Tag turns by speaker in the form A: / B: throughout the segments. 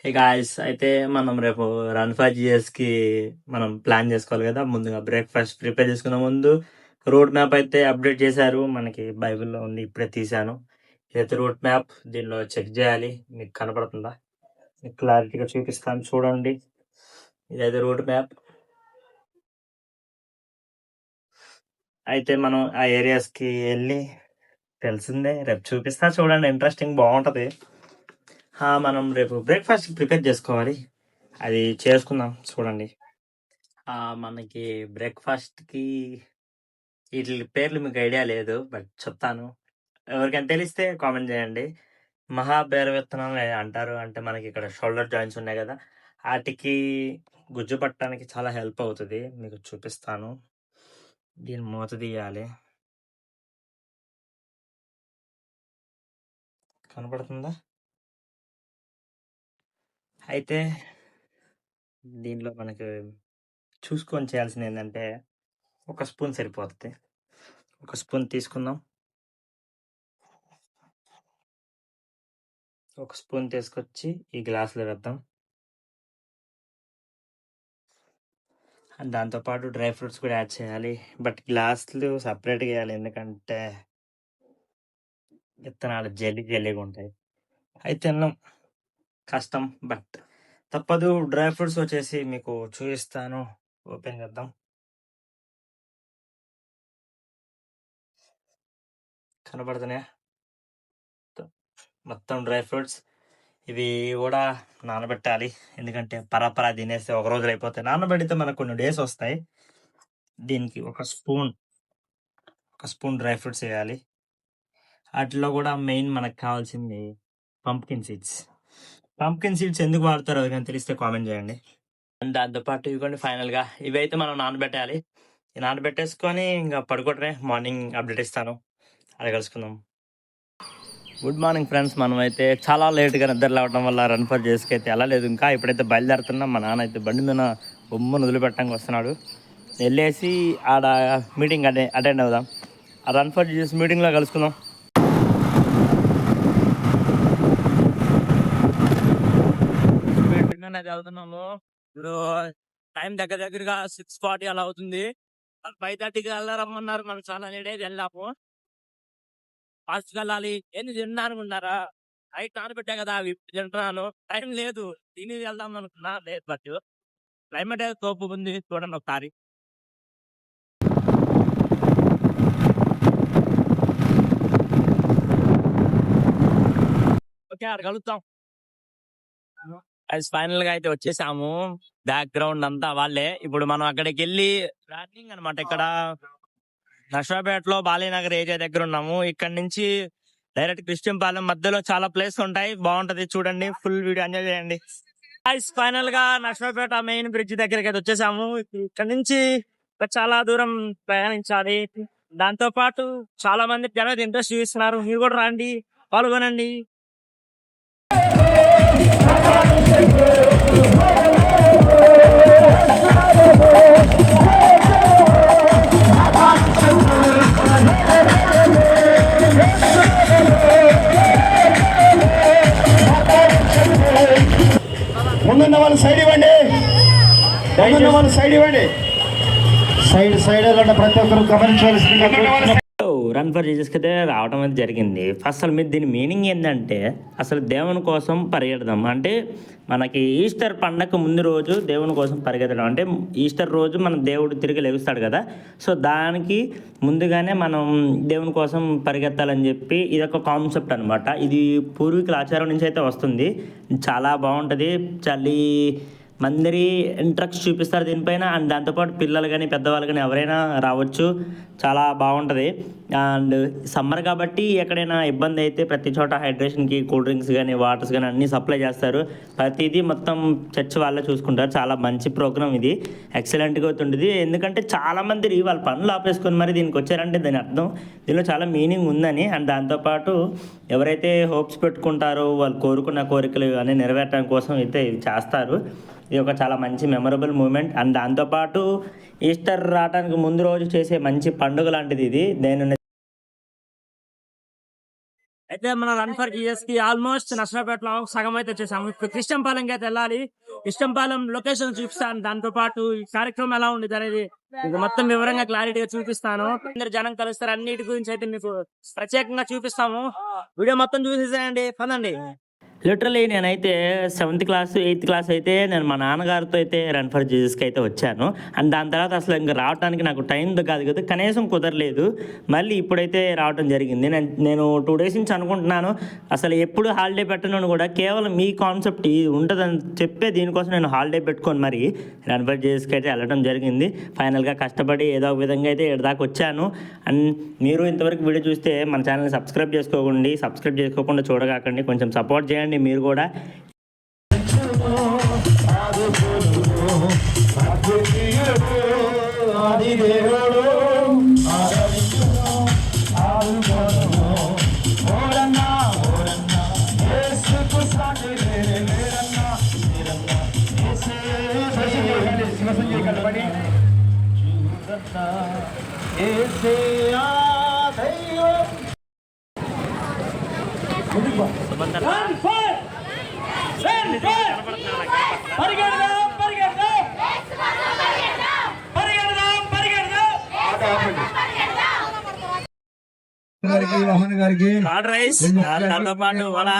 A: Hey guys! అయితే మనం రేపు రన్ ఫర్ జీఎస్‌కి మనం ప్లాన్ జేసుకోవాలి గదా! ముందుగా బ్రేక్‌ఫాస్ట్ ప్రిపేర్ చేసుకునే ముందు రోడ్ మ్యాప్ అయితే అప్డేట్ చేశారు. మనకి బైబిల్‌లో ఉంది. ఇప్పుడే తీశాను. ఇదైతే రూట్ మ్యాప్. దీనిలో చెక్ జేయాలి. మీకు కనపడుతుందా? మీకు క్లారిటీగా చూపిస్తాను చూడండి. ఇదైతే రూట్ మ్యాప్. అయితే మనం ఆ ఏరియాస్‌కి ఎళ్లి తెలిసిందే రేపు చూపిస్తా చూడండి. ఇంట్రెస్టింగ్ బావుంటది. మనం రేపు బ్రేక్‌ఫాస్ట్ ప్రిపేర్ జేసుకోవాలి. అది చేసుకుందాం చూడండి. మనకి బ్రేక్‌ఫాస్ట్‌కి ఈటిలి పేర్లు మీకు ఐడియా లేదు. బట్ చెప్తాను. ఎవరికైనా తెలిస్తే కామెంట్ జేయండి. మహాబేర విత్తనాలు అంటారు. అంటే మనకిక్కడ షోల్డర్ జాయింట్స్ ఉన్నాయి గదా! ఆటికి గుజ్జు పట్టడానికి చాలా హెల్ప్ అవుతది. మీకు చూపిస్తాను. దీని మూత తీయాలి. కనపడుతుందా? అయితే దీనిలో మనకు చూసుకొని చేయాల్సిందేందంటే, ఒక స్పూన్ సరిపోతది. ఒక స్పూన్ తీసుకుందాం. ఒక స్పూన్ తీసుకొచ్చి ఈ గ్లాస్‌లో వేద్దాం. అండ్ దాంతో పాటు డ్రై ఫ్రూట్స్ కూడా యాడ్ చేయాలి. బట్ గ్లాస్‌లు సెపరేట్‌గా ఎయాలి. ఎందుకంటే విత్తనాలు జెల్లీగుంటాయి. అయి తినడం కష్టం. బట్ తప్పదు. డ్రై ఫ్రూట్స్ వచ్చేసి మీకు చూపిస్తాను. ఓపెన్ చేద్దాం. కనపడుతున్నాయా? మొత్తం మొత్తం డ్రై ఫ్రూట్స్. ఇవి గూడా నానబెట్టాలి. ఎందుకంటే పరపరా తినేస్తే ఒక రోజులో అయిపోతాయి. నానబెడితే మనకు కొన్ని డేస్ వస్తాయి. దీనికి ఒక స్పూన్ డ్రై ఫ్రూట్స్ ఎయాలి. ఆటిలో గూడా మెయిన్ మనకు కావాల్సింది పంప్కిన్ సీడ్స్. పంప్కిన్ సీడ్స్ ఎందుకు వాడతారో ఎవరికైనా తెలిస్తే కామెంట్ చేయండి. అండ్ దాంతో పాటు ఇదిగోండి ఫైనల్‌గా ఇవైతే మనం నానబెట్టాలి. ఈ నానబెట్టేసుకొని ఇంక పడుకోవడమే. మార్నింగ్ అప్డేట్ ఇస్తాను. అది కలుసుకుందాం. Good morning friends. మనమైతే చాలా లేట్‌గా నిద్ర లేవడం వల్ల రన్ ఫర్ జేస్‌కైతే ఎళ్ళలేదు ఇంకా. ఇప్పుడైతే బయలుదేరుతున్నాం. మా నాన్న అయితే బండి మీద బొమ్మను వదిలిపెట్టడానికి వస్తున్నాడు. ఎళ్ళేసి ఆడ మీటింగ్ అటెండ్ అవుదాం. ఆ రన్ ఫర్ జీఎస్ మీటింగ్‌లో కలుసుకుందాం. మీటింగ్ అనేది వెళ్తున్నాము. ఇప్పుడు టైం దగ్గరగా 6:40 అలా అవుతుంది. 5:30కి రమ్మన్నారు. మనం చాలా లేట్ అయితే వెళ్ళాము. ఫాస్ట్‌గా వెళ్ళాలి. ఏంది తినడానికున్నారా? నైట్ నానబెట్టా కదా! అవి ఇప్పుడు తింటున్నాను. టైం లేదు. తిని వెళ్దాం అనుకున్నా. లేదు బట్ క్లైమేట్ అయితే సూపర్‌గుంది. చూడండి ఒకసారి. ఓకే. ఆడ కలుద్దాం. గైస్ ఫైనల్‌గా అయితే వచ్చేసాము. బ్యాక్‌గ్రౌండ్ అంతా వాళ్ళే. ఇప్పుడు మనం అక్కడికెళ్ళి రన్నింగ్ అనమాట. ఇక్కడ నర్సరావుపేటలో బాలీనగర్ ఏరియా దగ్గర ఉన్నాము. ఇక్కడ నుంచి డైరెక్ట్ క్రిస్టియన్పాలెం మధ్యలో చాలా ప్లేస్ ఉంటాయి. బాగుంటది చూడండి. ఫుల్ వీడియో ఎంజాయ్ చేయండి. గైస్ ఫైనల్ గా నర్సరావుపేట మెయిన్ బ్రిడ్జ్ దగ్గరికి అయితే వచ్చేసాము. ఇక్కడ నుంచి చాలా దూరం ప్రయాణించాలి. దాంతో పాటు చాలా మంది జనం ఇంట్రెస్ట్ చూపిస్తున్నారు. మీరు కూడా రండి, పాల్గొనండి.
B: ముందున్న వాళ్ళు సైడ్ ఇవ్వండి. ముందున్న వాళ్ళు సైడ్ ఇవ్వండి. సైడ్ ప్రతి ఒక్కరు గమనించవలసిందిగా.
A: రన్ ఫర్ జీసస్కి అయితే రావడం అయితే జరిగింది. అసలు మీరు దీని మీనింగ్ ఏంటంటే అసలు దేవుని కోసం పరిగెడదాం. అంటే మనకి ఈస్టర్ పండగ ముందు రోజు దేవుని కోసం పరిగెత్తడం. అంటే ఈస్టర్ రోజు మన దేవుడు తిరిగి లెగుస్తాడు కదా! సో దానికి ముందుగానే మనం దేవుని కోసం పరిగెత్తాలని చెప్పి ఇదొక కాన్సెప్ట్ అనమాట. ఇది పూర్వీకుల ఆచారం నుంచి అయితే వస్తుంది. చాలా బాగుంటుంది. చలి మందరి ఇంట్రెస్ట్ చూపిస్తారు దీనిపైన. అండ్ దాంతోపాటు పిల్లలు కానీ పెద్దవాళ్ళు కానీ ఎవరైనా రావచ్చు. చాలా బాగుంటుంది. అండ్ సమ్మర్ కాబట్టి ఎక్కడైనా ఇబ్బంది అయితే ప్రతి చోట హైడ్రేషన్కి కూల్ డ్రింక్స్ కానీ వాటర్స్ కానీ అన్నీ సప్లై చేస్తారు. ప్రతిదీ మొత్తం చర్చ్ వాళ్ళే చూసుకుంటారు. చాలా మంచి ప్రోగ్రామ్ ఇది. ఎక్సలెంట్గా అవుతుంటుంది. ఎందుకంటే చాలామంది వాళ్ళ పనులు ఆపేసుకొని మరి దీనికి వచ్చారంటే దాని అర్థం దీనిలో చాలా మీనింగ్ ఉందని. అండ్ దాంతోపాటు ఎవరైతే హోప్స్ పెట్టుకుంటారో వాళ్ళు కోరుకున్న కోరికలు అన్నీ నెరవేర్చడం కోసం అయితే ఇవి చేస్తారు. ఇది ఒక చాలా మంచి మెమరబుల్ మూమెంట్. అండ్ దాంతోపాటు ఈస్టర్ రావడానికి ముందు రోజు చేసే మంచి పండుగ లాంటిది ఇది.
C: అయితే మన రన్ ఫర్ జీఎస్ కి ఆల్మోస్ట్ నర్సరావుపేటలో సగం అయితే వచ్చేసాము. ఇప్పుడు క్రిస్టంపాలెంకి అయితే వెళ్ళాలి. క్రిస్టంపాలెం లొకేషన్ చూపిస్తాను, దాంతో పాటు ఈ కార్యక్రమం ఎలా ఉండేది అనేది మీకు మొత్తం వివరంగా క్లారిటీగా చూపిస్తాను. అందరు జనం కలుస్తారు, అన్నిటి గురించి అయితే మీకు ప్రత్యేకంగా చూపిస్తాము. వీడియో మొత్తం చూసేసేయండి, పదండి.
A: లిటరలీ నేనైతే 7th క్లాస్ 8th క్లాస్ అయితే నేను మా నాన్నగారితో అయితే రన్ ఫర్ జీసస్కి అయితే వచ్చాను. అండ్ దాని తర్వాత అసలు ఇంకా రావడానికి నాకు టైం కాదు కదా, కనీసం కుదరలేదు. మళ్ళీ ఇప్పుడైతే రావడం జరిగింది. నేను 2 days నుంచి అనుకుంటున్నాను అసలు ఎప్పుడు హాలిడే పెట్టను కూడా, కేవలం మీ కాన్సెప్ట్ ఇది ఉంటుందని చెప్పే దీనికోసం నేను హాలిడే పెట్టుకొని మరి రన్ ఫర్ జీసస్కి అయితే వెళ్ళడం జరిగింది. ఫైనల్గా కష్టపడి ఏదో ఒక విధంగా అయితే ఇక్కడ దాకా వచ్చాను. అండ్ మీరు ఇంతవరకు వీడియో చూస్తే మన ఛానల్ని సబ్స్క్రైబ్ చేసుకోకుండా చూడగాకండి, కొంచెం సపోర్ట్ చేయండి మీరు కూడా.
B: మోహన్ గారికి
C: కర్డ్ రైస్, దాంతో పాటు వడ,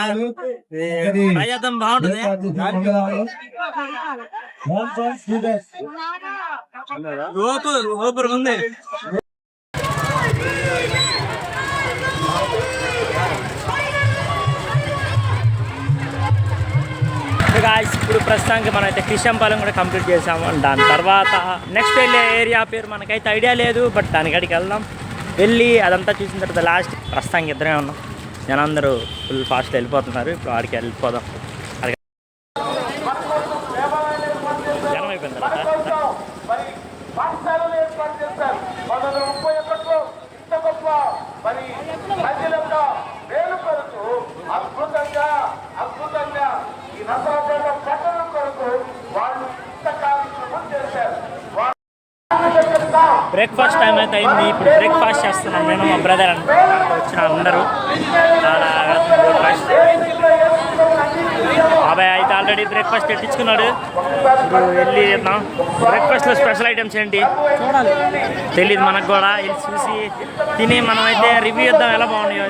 C: ప్రయత్నం బాగుంటుంది. సూపర్ ఉంది. ఇప్పుడు ప్రస్తుతానికి మనం అయితే క్రిస్టంపాలెం కూడా కంప్లీట్ చేసాము. దాని తర్వాత నెక్స్ట్ వెళ్ళే ఏరియా పేరు మనకైతే ఐడియా లేదు, బట్ దానికాడికి వెళ్దాం. వెళ్ళి అదంతా చూసిన తర్వాత లాస్ట్ ప్రస్తుతానికి ఇద్దరే ఉన్నాం. జనందరూ ఫుల్ ఫాస్ట్ వెళ్ళిపోతున్నారు. ఇప్పుడు ఆడికి వెళ్ళిపోదాం. జనం అయిపోయింది బ్రేక్ఫాస్ట్ టైం అయితే అయింది. ఇప్పుడు బ్రేక్ఫాస్ట్ చేస్తున్నాం నేను, మా బ్రదర్ అని వచ్చిన అందరూ. బ్రేక్ఫాస్ట్ బాబాయ్ అయితే ఆల్రెడీ బ్రేక్ఫాస్ట్ పెట్టించుకున్నాడు. ఇప్పుడు వెళ్ళి చేద్దాం. బ్రేక్ఫాస్ట్లో స్పెషల్ ఐటమ్స్ ఏంటి తెలియదు మనకు కూడా, వెళ్ళి చూసి తిని మనం అయితే రివ్యూ ఇద్దాం ఎలా బాగున్నాయో.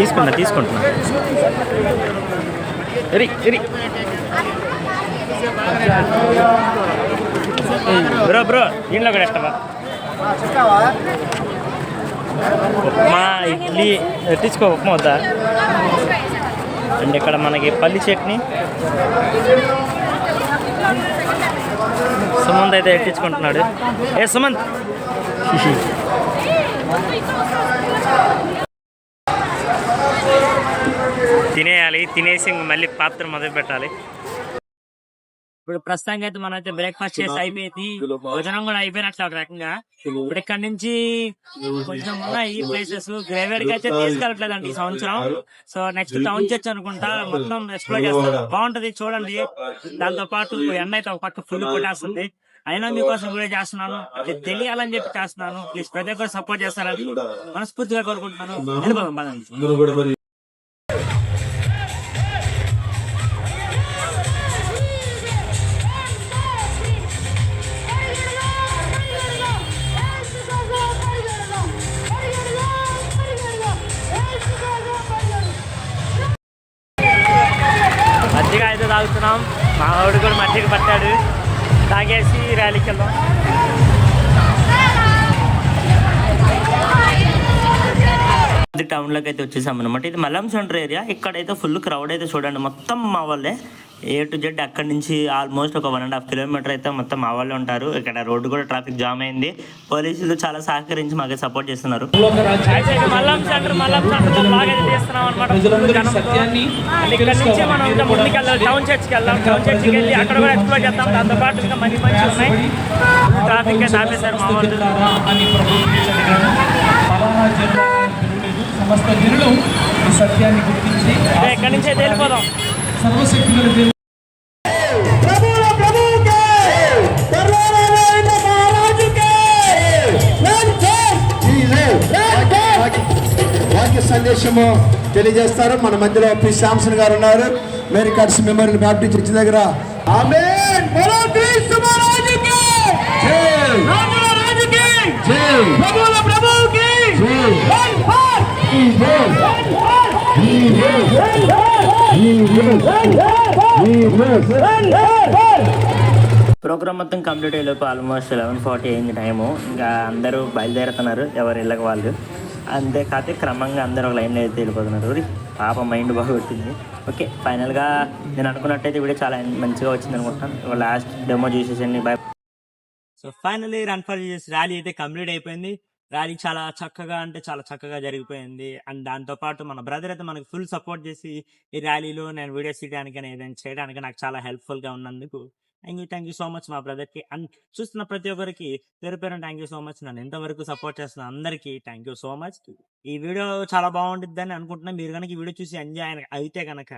C: తీసుకుంటున్నా బ్రో దీంట్లో కూడా ఎట్టవా ఉప్మా ఇడ్లీ ఎట్టించుకో, ఉప్మా వద్దా. అండ్ ఇక్కడ మనకి పల్లి చట్నీ. సుమంత్ అయితే ఎట్టించుకుంటున్నాడు. ఏ సుమంత్, తినేయాలి. తినేసి మళ్ళీ పాత్ర మొదలు పెట్టాలి. ఇప్పుడు ప్రస్తుతానికి అయితే మనం అయితే బ్రేక్ఫాస్ట్ చేసి అయిపోయింది. భోజనం కూడా అయిపోయినట్లు ఒక రకంగా. ఇప్పుడు ఇక్కడ నుంచి కొంచెం ఉన్నాయి ప్లేసెస్. గ్రేవేడ్కి అయితే తీసుకెళ్ళట్లేదండి ఈ సంవత్సరం. సో నెక్స్ట్ టౌన్ చర్చ్ అనుకుంటా మొత్తం ఎక్స్ప్లోర్ చేస్తాం. బాగుంటది చూడండి. దాంతో పాటు ఎండ అయితే ఒక పక్క ఫుల్ కొట్టేస్తుంది. అయినా మీకోసం కూడా చేస్తున్నాను, తెలియాలని చెప్పి చేస్తున్నాను. ప్లీజ్ ప్రతి ఒక్కరు సపోర్ట్ చేస్తారని మనస్ఫూర్తిగా కోరుకుంటున్నాను. వెళ్ళిపోదాం పదండి. మజ్జిగ అయితే తాగుతున్నాం. మా వాడు కూడా మజ్జిగ పట్టాడు. తాగేసి ర్యాలీకి వెళ్దాం. టౌన్లోకి అయితే వచ్చేసాం అనమాట. ఇది మల్లం సెంటర్ ఏరియా. ఇక్కడైతే ఫుల్ క్రౌడ్ అయితే చూడండి, మొత్తం మా వాళ్ళే. A to Z అక్కడి నుంచి ఆల్మోస్ట్ ఒక 1.5 kilometer అయితే మొత్తం మా వాళ్ళు ఉంటారు. ఇక్కడ రోడ్డు కూడా ట్రాఫిక్ జామ్ అయింది. పోలీసులు చాలా సహకరించి మాకు సపోర్ట్ చేస్తున్నారు. మల్లం సెంటర్ తీస్తున్నాం అనమాట. ఇక్కడ నుంచి మనం ఇంకా ముందుకు వెళ్ళాలి, టౌన్ చర్చ్కి వెళ్దాం. టౌన్ చర్చ్కి వెళ్ళి అక్కడ కూడా ఎక్స్ప్లోర్ చేద్దాం. దాంతో పాటు ఇంకా మంచి ఉన్నాయి. ట్రాఫిక్ అయితే ఆపేశారు మా వాళ్ళు.
D: సమస్త జనులు ఈ సత్యాన్ని గుర్తించి
C: ఇక్కడి నుంచి అయితే వెళ్ళిపోదాం.
D: సర్వశక్తులు
B: సాక్ష్యము తెలియజేస్తారు. మన మధ్యలో పి శాంసన్ గారు ఉన్నారు, Mary Cutts memorial Baptist church దగ్గర. ఆమేన్. బోలో క్రీస్తు మహారాజుకి జై, రాజుల రాజుకి జై, ప్రభువుల ప్రభువుకి జై, one heart Jesus, one heart Jesus, one heart Jesus, one heart Jesus, one heart.
A: Program మొత్తం కంప్లీట్ అయ్యేలోపు ఆల్మోస్ట్ 11:40 అయింది టైము. ఇంకా అందరూ బయలుదేరుతున్నారు ఎవరి ఇళ్ళకి వాళ్ళు. అంతేకాదు క్రమంగా అందరూ ఒక లైన్లో అయితే వెళ్ళిపోతున్నారు. పాప మైండ్ బాగొట్టింది. ఓకే, ఫైనల్గా నేను అనుకున్నట్టయితే వీడియో చాలా మంచిగా వచ్చింది అనుకుంటున్నాను. లాస్ట్ డెమో చూసేసండి. Bye.
C: So finally run for Jesus rally అయితే కంప్లీట్ అయిపోయింది. ర్యాలీ చాలా చక్కగా అంటే చాలా చక్కగా జరిగిపోయింది. అండ్ దాంతో పాటు మన బ్రదర్ అయితే మనకు ఫుల్ సపోర్ట్ చేసి ఈ ర్యాలీలో నేను వీడియోస్ తీయడానికి ఏదైనా చేయడానికి నాకు చాలా హెల్ప్ఫుల్గా ఉన్నందుకు థ్యాంక్ యూ సో మచ్ మా బ్రదర్కి. అండ్ చూస్తున్న ప్రతి ఒక్కరికి పేరు పేరు థ్యాంక్ యూ సో మచ్. నన్ను ఎంతవరకు సపోర్ట్ చేస్తున్న అందరికీ థ్యాంక్ యూ సో మచ్. ఈ వీడియో చాలా బాగుంటుందని అనుకుంటున్నాను. మీరు కనుక ఈ వీడియో చూసి ఎంజాయ్ అయితే కనుక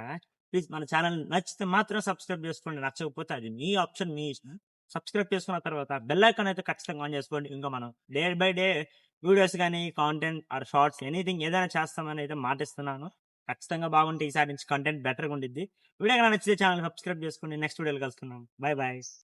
C: ప్లీజ్ మన ఛానల్ నచ్చితే మాత్రం సబ్స్క్రైబ్ చేసుకోండి. నచ్చకపోతే అది మీ ఆప్షన్, మీ సబ్స్క్రైబ్ చేసుకున్న తర్వాత బెల్ ఐకాన్ అయితే ఖచ్చితంగా ఆన్ చేసుకోండి. ఇంకా మనం డే బై డే వీడియోస్ కానీ కాంటెంట్ ఆర్ షార్ట్స్ ఎనీథింగ్ ఏదైనా చేస్తామని అయితే మాటిస్తున్నాను. ఖచ్చితంగా బాగుంటే ఈసారి నుంచి కంటెంట్ బెటర్గా ఉండిద్ది. వీడియో నచ్చితే ఛానల్ సబ్స్క్రైబ్ చేసుకోండి. నెక్స్ట్ వీడియోలో కలుస్తున్నాం. Bye bye.